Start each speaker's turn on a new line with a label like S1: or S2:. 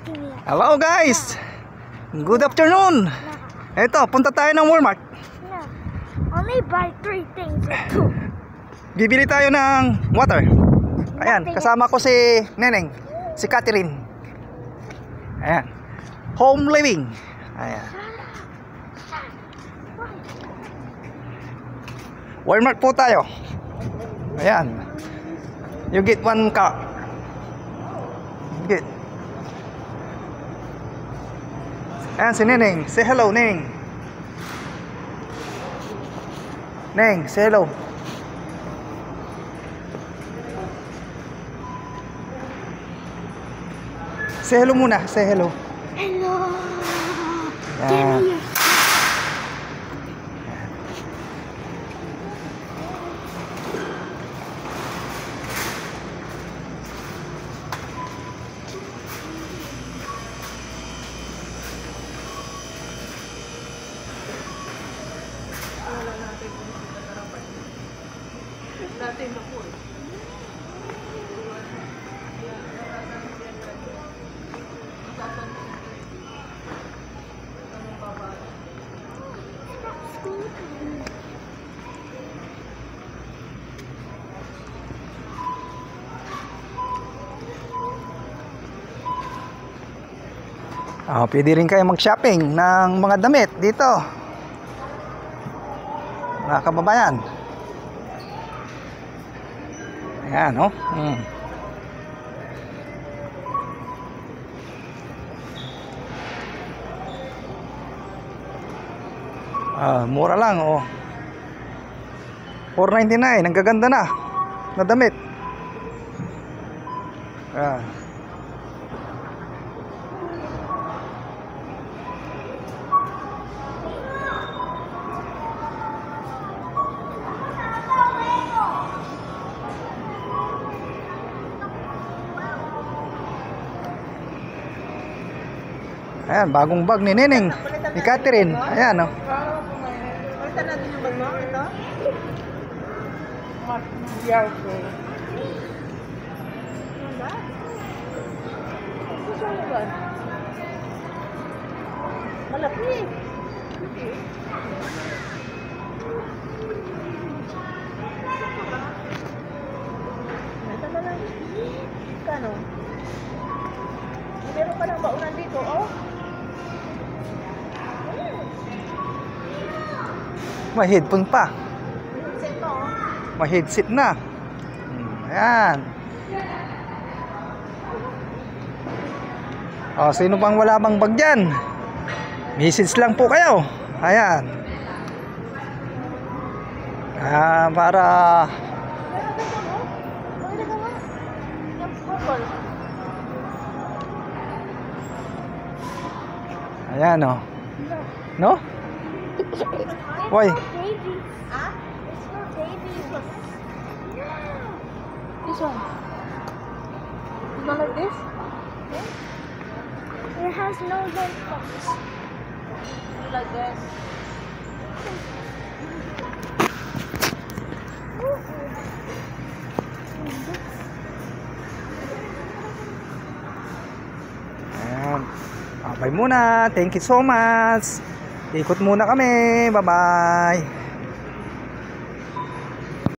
S1: Hello guys! Good afternoon! Ito, punta tayo ng Walmart.
S2: Only buy 3 things or 2.
S1: Bibili tayo ng water. Ayan, kasama ko si Neneng, si Catherine. Ayan, home living. Ayan, Walmart po tayo. Ayan, you get 1 cup. Get. Ayan si Neneng. Say hello, Neneng. Neng, say hello. Say hello muna. Say hello.
S2: Hello.
S1: Ayan.
S3: Natin na po eh.
S1: Pwede rin kayo mag-shopping ng mga damit dito, mga kababayan. Ayan, oh. Mura lang, oh. 4.99, ang gaganda na damit. Ayan, bagong bag ni Neneng, ni Catherine. Ayan, oh.
S3: Palitan natin yung bag mo, ito. Malaki. Ito na lang. Kano? Meron pa ng baunan dito, oh.
S1: May headphone pa.
S3: Headset pa, oh.
S1: May headset na. Ayan. Sino pang wala bang bag dyan? Message lang po kayo. Ayan. Para ayan, oh. No? Why?
S2: It's for babies.
S3: This one. You don't like this?
S2: It has no lunch box.
S3: You like this?
S1: Ayan. Bye muna. Thank you so much. Ikot muna kami. Bye-bye.